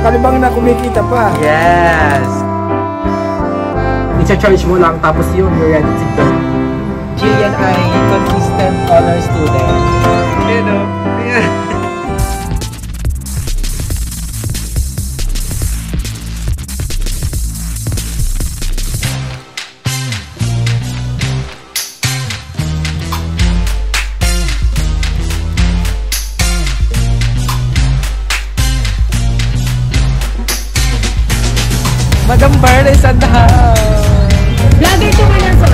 kalibang na kumikita pa. Yes. I-charge mo lang tapos yun, you're ready to go. Jillian ay consistent honor student. Hello. Madam Barnes and the house. Vlogger to ngayon sa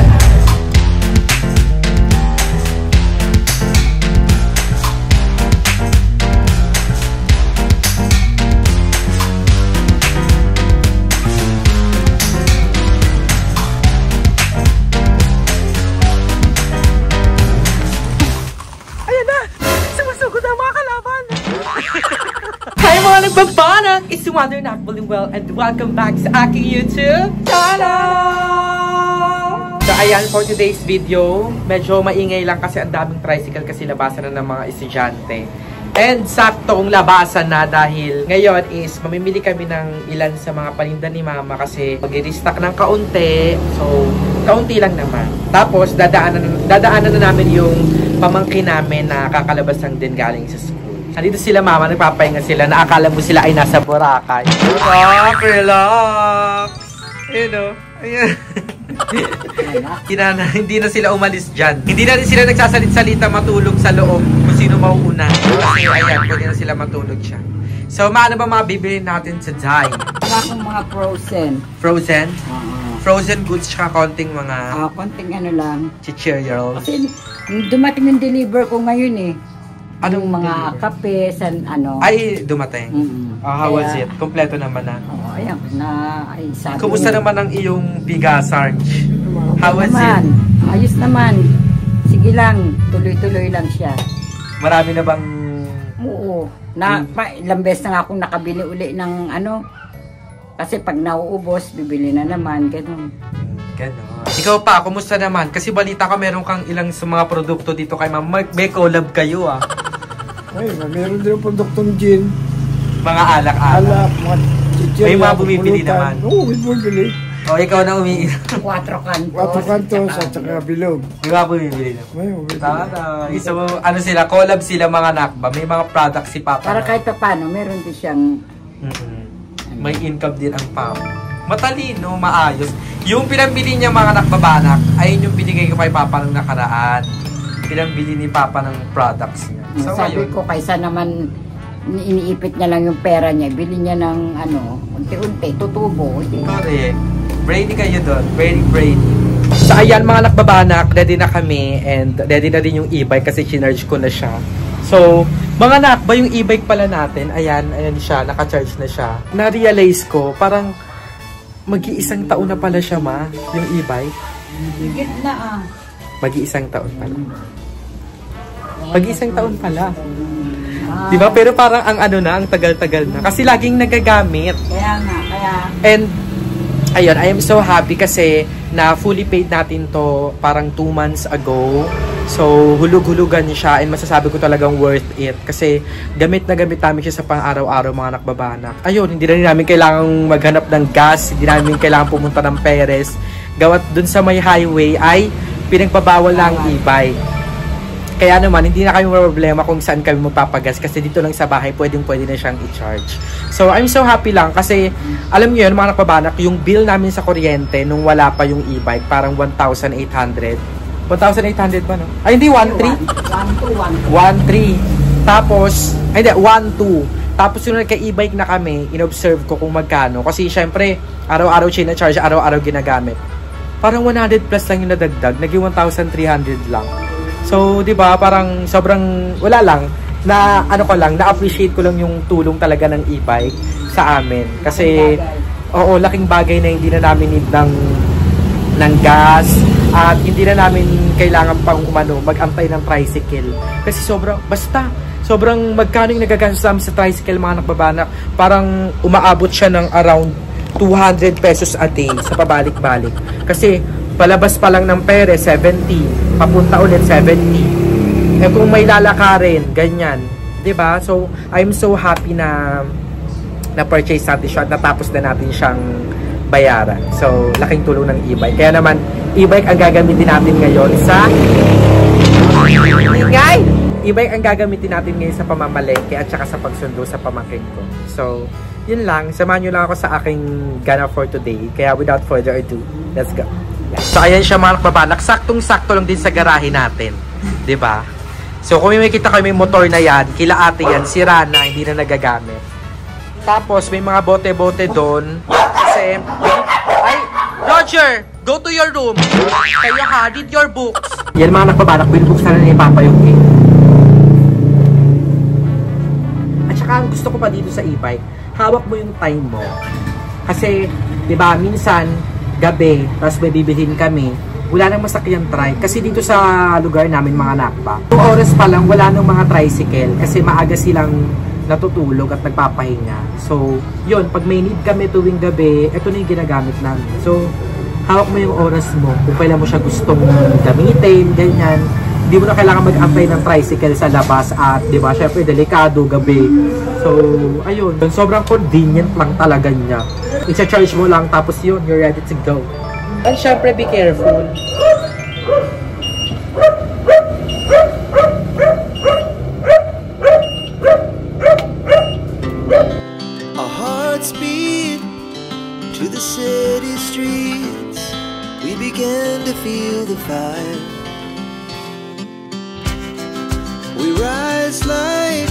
Ayan na! Sumusugod ang mga kalaban! Hi mga nagbabanak! It's your mother Nakbaling Well and welcome back sa aking YouTube channel! So ayan, for today's video, medyo maingay lang kasi ang daming tricycle kasi labasan na ng mga estudyante. And saktong labasan na dahil ngayon is mamimili kami ng ilan sa mga paninda ni Mama kasi mag-restock ng kaunti. So, kaunti lang naman. Tapos, dadaanan na namin yung pamangkin namin na kakalabas lang din galing sa school. Nandito sila Mama, nagpapahinga sila na akala mo sila ay nasa Boracay. Relax! Hello. Ayan. Hindi na sila umalis dyan. Hindi na rin sila nagsasalit-salita matulog sa loob kung sino mauuna. Kasi ayan, pwede na sila matulog siya. So, maano ba mga bibili natin sa Jai? wala akong mga frozen. Frozen? Frozen goods siya, konting mga... konting ano lang. Chichirials. Kasi dumating yung deliver ko ngayon eh. Anong mga kape, ano. Ay, dumating. How was it? Kompleto naman na. Oo, ayan. Ay, sabi kumusta niya, naman ang iyong biga, Sarge? How was naman, it? ayos naman. Sige lang, tuloy-tuloy lang siya. Marami na bang... Oo. Ilang beses na nga akong nakabili uli ng ano. Kasi pag nauubos, bibili na naman. Ganun. Ganon. Ikaw pa, kumusta naman? Kasi balita ka meron kang ilang sa mga produkto dito kay Ma'am. May collab kayo ah. Ay, meron din yung produktong gin. Mga alak-alak. Alak, mga chichirya. May mga bumibili naman. Oo, may bumibili. O, ikaw na umiinom. 4 kantos. 4 kantos at saka bilog. May mga bumibili naman. May bumibili. Tama. So, ano sila, collab sila mga nakba. May mga products si Papa. Para kahit pa paano, meron din siyang... May income din ang Papa. Matalino, maayos. Yung pinambili niya mga nakbabanak, ayun yung binigay ko kay Papa nung nakaraan. Pinambili ni Papa ng products niya. So, sabi ayun. ko, kaysa naman iniipit niya lang yung pera niya, bili niya ng ano, unti-unti, tutubo. Correct. Brainy kayo doon. Very brainy. So, ayan mga nakbabanak, ready na kami and ready na din yung e-bike kasi chinarge ko na siya. So, mga nakba yung e-bike pala natin, ayan siya, naka-charge na siya. Na-realize ko, parang mag-iisang taon na pala siya yung e-bike. Higit na Mag-iisang taon pala. Mag-iisang taon pala. Diba? Pero parang ang ang tagal-tagal na. Kasi laging nagagamit. Kaya nga, And, ayun, I am so happy kasi na fully paid natin to parang 2 months ago. So, hulug-hulugan siya and masasabi ko talagang worth it. Kasi gamit na gamit namin siya sa pang-araw-araw mga nakbabanak. Ayun, hindi na rin namin kailangang maghanap ng gas. Hindi namin kailangan pumunta ng Perez. Gawat dun sa may highway ay pinagpabawal lang e-bike. Kaya naman, hindi na kami problema kung saan kami magpapagas kasi dito lang sa bahay, pwede na siyang i-charge. So, I'm so happy lang kasi, alam niyo yun, mga nakbabanak, yung bill namin sa kuryente nung wala pa yung e-bike, parang 1,800. 1,800 ba, no? Ay, hindi, 1,300. 1,300. Tapos, ay, hindi, 1,200. Tapos, yung nagka-e-bike na kami, in-observe ko kung magkano. Kasi, syempre, araw-araw charge, araw-araw ginagamit. Parang 100 plus lang yung nadagdag, naging 1,300 lang. So, 'di ba, parang sobrang wala lang na na-appreciate ko lang yung tulong talaga ng e-bike sa amin. Kasi oo, laking bagay na hindi na namin need ng gas at hindi na namin kailangan pang mag-antay ng tricycle. Kasi sobrang magkano yung nagagastos namin sa tricycle mga nakbabanak, parang umaabot siya ng around 200 pesos a day sa pabalik-balik. Kasi palabas pa lang ng pere, 70. Papunta ulit, 70. Eh kung may lalakarin, ganyan. 'Di ba? So, I'm so happy na na-purchase natin siya at natapos na natin siyang bayaran. So, laking tulong ng e-bike. Kaya naman, e-bike ang gagamitin natin ngayon sa e-bike ang gagamitin natin ngayon sa pamamalengke at saka sa pagsundo sa pamangkin ko. So, yun lang. Samahan nyo lang ako sa aking gana for today. Kaya without further ado, let's go. So, ayan siya mga nakbabalak. Saktong-sakto lang din sa garahe natin. 'Di ba? So, kung may makita kayo may motor na yan, kila ate yan, sira na, hindi na nagagamit. Tapos, may mga bote-bote doon. Kasi, ay, Roger! Go to your room! Kaya ha, read your books! Yan mga nagbabalak, binubuksan na ni Papa yung gate. At saka, ang gusto ko pa dito sa e-bike, hawak mo yung time mo. Kasi, di ba, minsan, gabi, tapos may bibilhin kami, wala nang masakyang trike. Kasi dito sa lugar namin, mga nakpa, 2 oras pa lang, wala nang mga tricycle. Kasi maaga silang natutulog at nagpapahinga. So, yun, pag may need kami tuwing gabi, ito na yung ginagamit namin. So, hawak mo yung oras mo. Kung kailan mo siya gustong gamitin, ganyan. Hindi mo na kailangan mag-apply ng tricycle sa labas at, di ba, syempre, delikado, gabi. So, ayun. Sobrang convenient lang talaga niya. I-charge mo lang, tapos yun, you're ready to go. And syempre, be careful. Our hearts beat to the city streets. We began to feel the fire. We rise like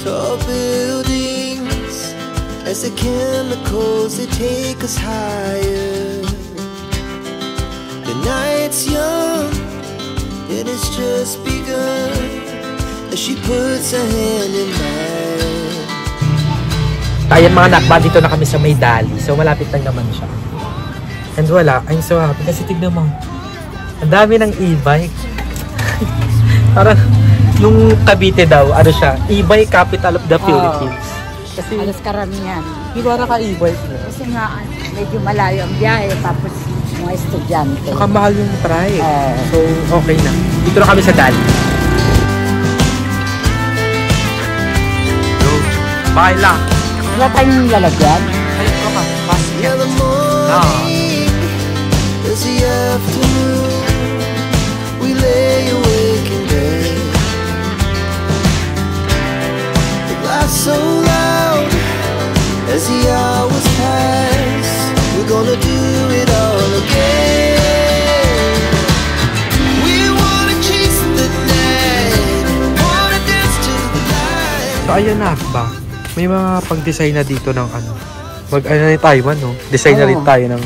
tall buildings as the chemicals, they take us higher. The night's young and it's just begun as she puts her hand in mine. Ayan mga nakba, dito na kami sa May Dali. So malapit lang naman siya. And wala, I'm so happy kasi tignan mo. Ang dami ng e-bike. Parang nung Cavite daw, ano siya, e-bike capital of the Philippines. Kasi Alas karamihan. di ba naka e-bike mo? Kasi nga, medyo malayo ang biyahe, tapos mga estudyante. Saka mahal yung price. So okay na. Dito na kami sa Dali. So, bye lang. Wala tayong lalagyan. Ayun ko ka, basket. Yeah, the morning is the afternoon. We lay awake in bed. The glass so loud as the hours pass. We're gonna do it all again. We wanna chase the night, wanna dance to the light. So ayun na ba? May mga pang-design na dito ng ano. Ano na tayo man, no? Design na rin tayo ng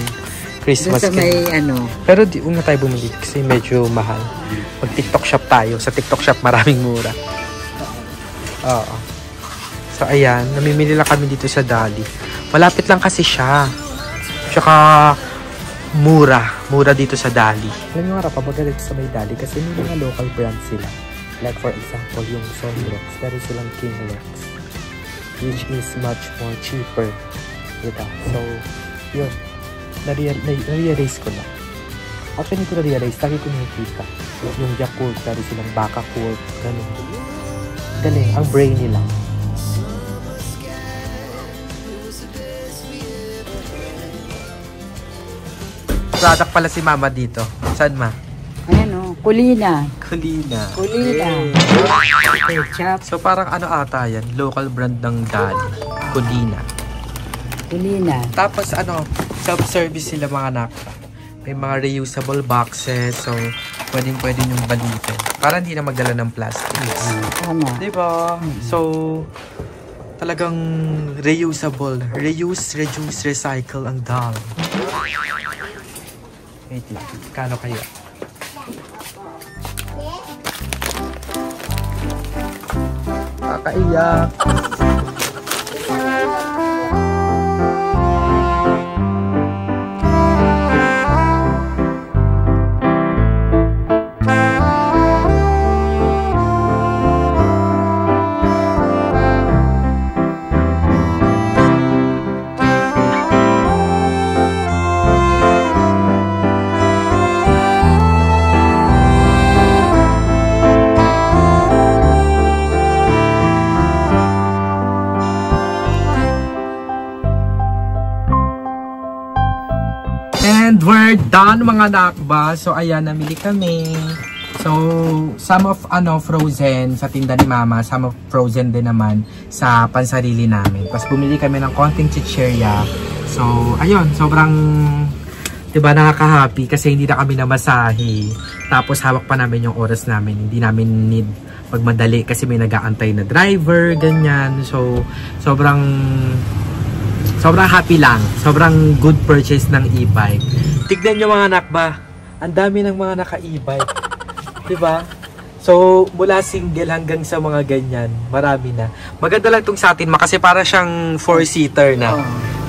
Christmas Basta may ano. Pero di na tayo bumili kasi medyo mahal. Mag TikTok shop tayo. Sa TikTok shop maraming mura. Oo. So ayan, namimili lang kami dito sa Dali. Malapit lang kasi siya. Tsaka mura. Mura dito sa Dali. Alam nyo nga pabagalit sa may Dali kasi may mga local brands sila. Like for example, yung Sonrox. Pero silang King Rex, which is much more cheaper. Diba? So, yun. Na-realize ko na. Actually, hindi ko na-realize. Lagi ko nakikita. Yung Yakult, dari silang Bakakult, ganun. Galing. Ang brain nila. Product pala si Mama dito. Saan, Ma? Ayan o, Kulina. Kulina. Kulina. Ketchup. So, parang ano ata yan? Local brand ng Dali. Kulina. Kulina. Tapos ano, self-service sila mga anak. May mga reusable boxes. So, pwedeng yung balitin. Para hindi na magdala ng plastics. Tama. Diba? So, talagang reusable. Reuse, reduce, recycle ang Dali. Wait lang. Kano kaya? Kakaiyak. Done mga nakba. So ayan, namili kami. So some of frozen sa tinda ni Mama, some of frozen din naman sa pansarili namin. Tapos bumili kami ng konting chichirya. So ayun, sobrang 'di ba nakaka-happy kasi hindi na kami namasahe. Tapos hawak pa namin yung oras namin. Hindi namin need magmadali kasi may nag-aantay na driver, ganyan. So sobrang happy lang. Sobrang good purchase ng e-bike. Tignan nyo mga nakba. Ang dami ng mga naka-e-bike. Diba? So, mula single hanggang sa mga ganyan. Marami na. Maganda lang itong sa atin kasi para siyang 4-seater na.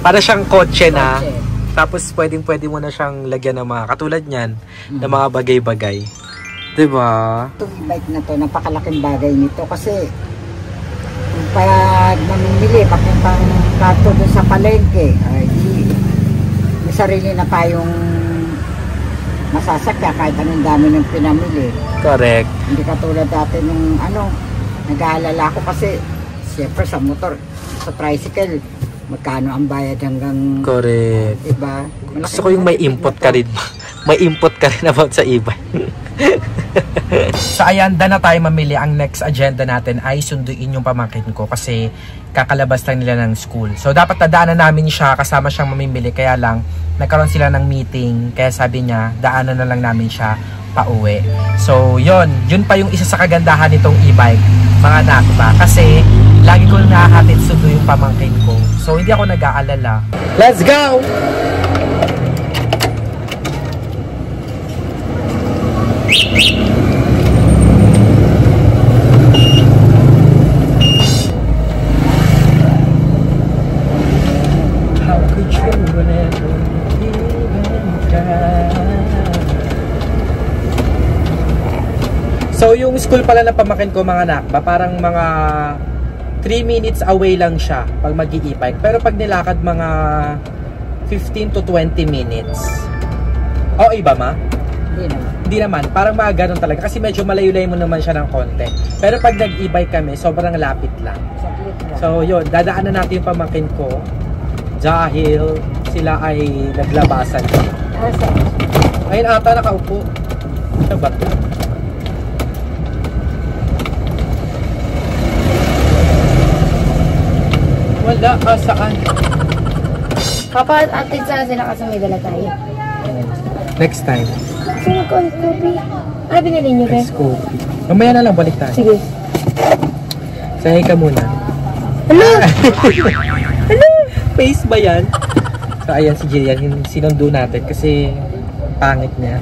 Para siyang kotse na. Tapos pwedeng-pwede mo na siyang lagyan ng mga katulad niyan. Ng mga bagay-bagay. Diba? Itong e-bike na to, napakalaking bagay nito kasi pag mamimili, papuntang kato doon sa palengke, ay may sarili na tayong masasakya kahit anong dami ng pinamili. Correct. Hindi katulad dati nung nag-aalala ko kasi siyempre sa motor, sa tricycle, magkano ang bayad hanggang... Correct. Diba? Gusto ko yung may input ka rin. May input ka rin about sa e-bike. So ayan, na tayo mamili. Ang next agenda natin ay sunduin yung pamangkin ko kasi kakalabas lang nila ng school. So dapat nadaanan namin siya, kasama siyang mamimili, kaya lang nagkaroon sila ng meeting, kaya sabi niya daanan na lang namin siya pauwi. So yun pa yung isa sa kagandahan nitong e-bike mga nakba, kasi lagi ko nahahatid sundo yung pamangkin ko. So hindi ako nag-aalala. Let's go! So yung school pala ng pamangkin ko mga nakba, parang mga 3 minutes away lang siya pag mag-i-e-bike. Pero pag nilakad mga 15 to 20 minutes. O iba ma? Hindi naman. Parang mga ganun talaga. Kasi medyo malayo-layo mo naman siya ng konti. Pero pag nag-e-bike kami, sobrang lapit lang. So yun, dadaanan natin yung pamangkin ko dahil sila ay naglabasan. Ayun ata nakaupo. Siya ba ito? Wala, saan? Papa, atid sana sila kasi may dala tayo. Next time. Sino ko, Kobe? Ano binili nyo, guys? Let's go. Mamaya na lang, balik tayo. Sige. Sahay ka muna. Hello! Hello! Face ba yan? So, ayan si Jillian. Sinundo natin kasi pangit niya.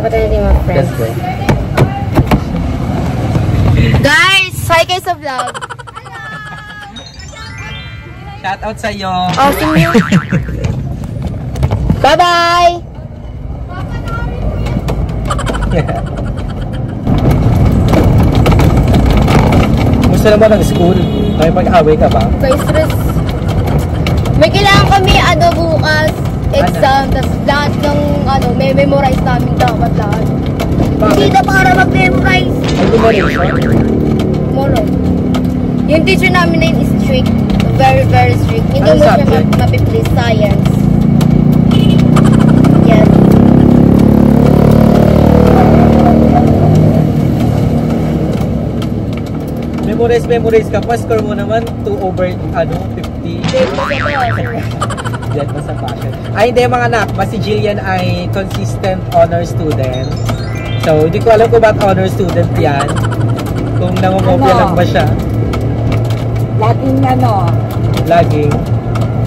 Kapatid natin mga friends. Let's go. Guys! Hi kayo sa vlog! Shout out sa'yo! Oh, see you! Bye-bye! Gusto naman ng school? May mag-away ka ba? Okay, stress. May kailangan kami, bukas, exam, tapos lahat ng, may memorize namin dapat lahat. Hindi na para mag-memorize. Ay, memorization? Moro. Yung teacher namin na yun is strict. Very, very strict. Hindi Ano mo siya subject? mapiplace science. Yes. Memorize ka pa. Score mo naman 2/50. Diyan pa sa fashion. Ay, hindi mga anak. Si Jillian ay consistent honor student. So, hindi ko alam kung ba't honor student yan. Kung nangungopia lang ba siya. Laging Laging.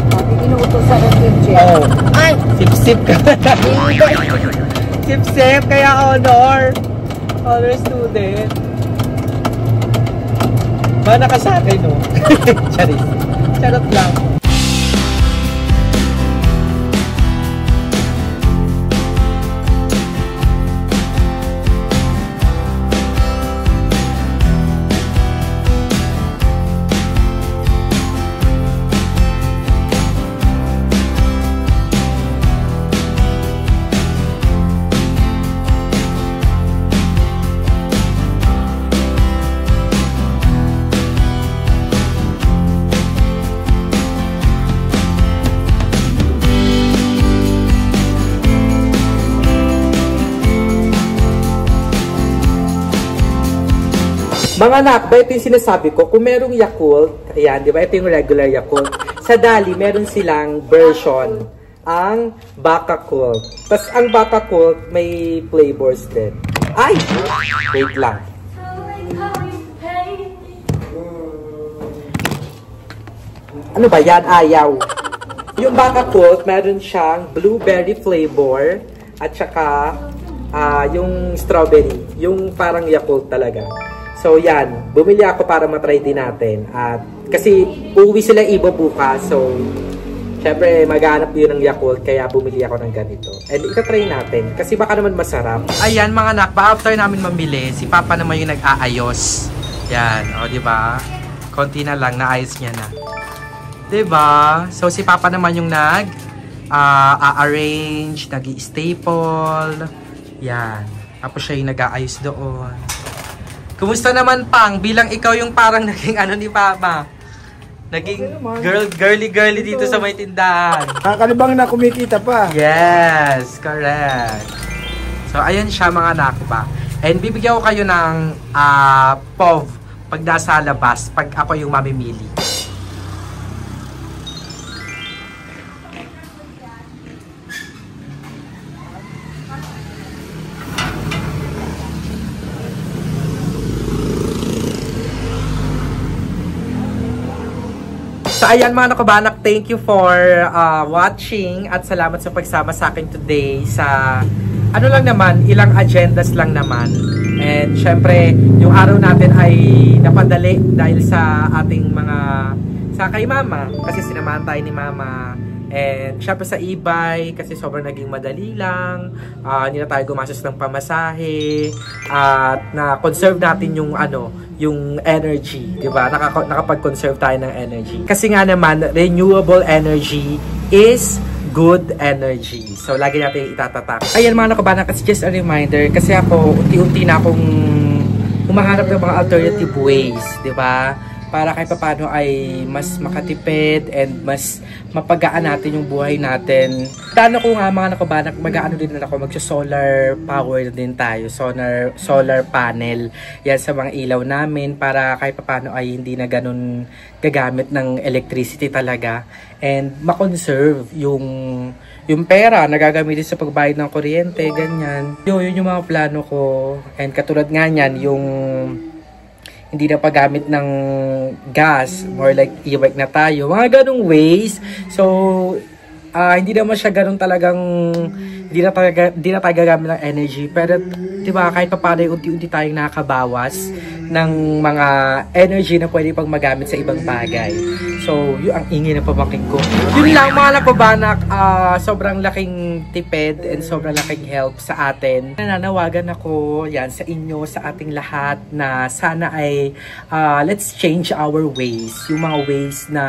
laging inuutosan ng teacher. Oh, Ay! sip-sip ka. Sip-sip, kaya honor. Honor student. Mana ka sa akin, no? Charis. Charot lang. Mga anak, ba ito yung sinasabi ko, kung merong Yakult, ayan, di ba? Ito yung regular Yakult. Sa Dali, meron silang version, ang Bakakult. Tapos ang Bakakult, may flavors din. Ay! Wait lang. Ano ba yan? Ayaw. Yung Bakakult, meron siyang blueberry flavor at saka yung strawberry. Yung parang Yakult talaga. So yan, bumili ako para matry din natin. At kasi uuwi sila Ibo bukas. So syempre maghanap yun ng Yakult, kaya bumili ako ng ganito. And itatry natin kasi baka naman masarap. Ayan mga anak, after namin mamili, si Papa naman yung nag-aayos. Yan, o diba? Konti na lang, naayos niya na. Diba? So si Papa naman yung nag-arrange, nag-i-staple. Yan. Tapos siya yung nag-aayos doon. Kumusta naman, Pang? Bilang ikaw yung parang naging ano ni Papa? Naging girly dito sa may tindahan. Kakalibang na kumikita pa. Yes, correct. So, ayan siya mga anak ba. And bibigyan ko kayo ng POV pag nasa labas, pag ako yung mamimili. So ayan mga nakabanak, thank you for watching at salamat sa pagsama sa akin today sa ano lang naman, ilang agendas lang naman. And syempre, yung araw natin ay napadali dahil sa ating sa kay Mama, kasi sinamahan tayo ni Mama. And syempre sa e-bike kasi sobrang naging madali lang, hindi na tayo gumastos ng pamasahe, at na-conserve natin yung yung energy, di ba? Nakapag-conserve tayo ng energy. Kasi nga naman, renewable energy is good energy. So, lagi natin itatatak. Ayan mga nakabanak, kasi just a reminder, kasi ako, unti-unti na akong humahanap ng mga alternative ways, di ba? Para kahit paano ay mas makatipid and mas mapagaan natin yung buhay natin. Plano ko nga mga nakabanak, mag-ano din na ako, magsa-solar power din tayo, solar panel. Yan sa mga ilaw namin para kahit paano ay hindi na ganun gagamit ng electricity talaga. And makonserve yung pera na gagamitin sa pagbayad ng kuryente, ganyan. Yun yung mga plano ko. And katulad nga niyan, yung hindi na paggamit ng gas, more like e-bike na tayo. Mga ganung ways. So, hindi naman siya ganun talagang, hindi na tayo gagamit ng energy. Pero, di ba, kahit pa paano unti-unti tayong nakakabawas ng mga energy na pwede pang magamit sa ibang bagay. So, yung ang ingay na pamaking ko. Yun lang mga nakabanak, sobrang laking tipid and sobrang laking help sa atin. Nananawagan ako yan sa inyo, sa ating lahat na sana ay let's change our ways. Yung mga ways na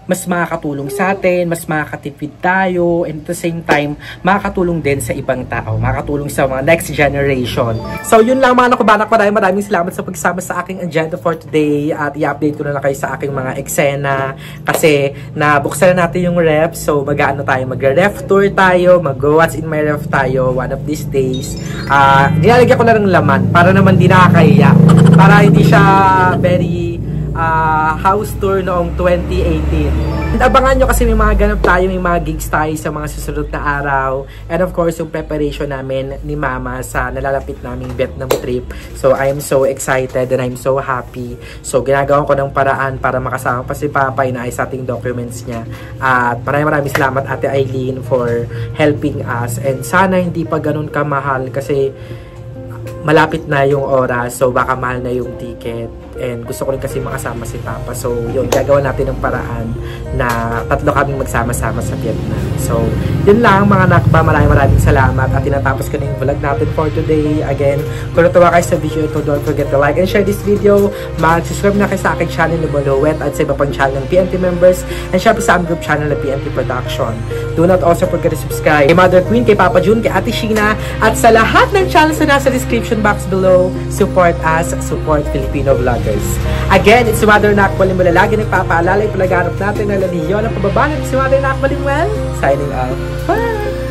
mas makakatulong sa atin, mas makakatipid tayo, and at the same time, makakatulong din sa ibang tao, makakatulong sa mga next generation. So, yun lang mga nakabanak, maraming salamat sa pagsama sa aking agenda for today, at i-update ko na kayo sa aking mga eksena, kasi nabuksan na natin yung ref, so magre-ref tour tayo, mag-what's in my ref tayo one of these days. Nilalagyan ko na ng laman, para naman di nakakahiya, para hindi siya very house tour noong 2018. And abangan nyo kasi may mga ganap tayo, may mga gigs tayo sa mga susunod na araw. And of course, yung preparation namin ni Mama sa nalalapit naming Vietnam trip. So, I am so excited and I'm so happy. So, ginagawa ko ng paraan para makasama pa si Papa, inaayos sa ating documents niya. At maraming salamat Ate Eileen for helping us. And sana hindi pa ganun kamahal kasi malapit na yung oras, so baka mahal na yung ticket. And gusto ko rin kasi makasama si Papa. So, yun, gagawa natin ng paraan na tatlo kaming magsama-sama sa Vietnam. So, yun lang mga nakba. Maraming salamat. At tinatapos ko na yung vlog natin for today. Again, kung natuwa kayo sa video ito, don't forget to like and share this video. Mag-subscribe na kayo sa aking channel na Balowet at sa iba pang channel ng PNT members. And syempre sa aming group channel na PNT Production. Do not also forget to subscribe kay Mother Queen, kay Papa Jun, kay Ate Sheena, at sa lahat ng channels na nasa description box below. Support us, support Filipino vloggers. Again, it's Mother Nak Malimwel. Lagi nagpapaalala, ipalaganap natin na laliyo ng pababanat. Si Mother Nak Malimwel, signing out. Bye!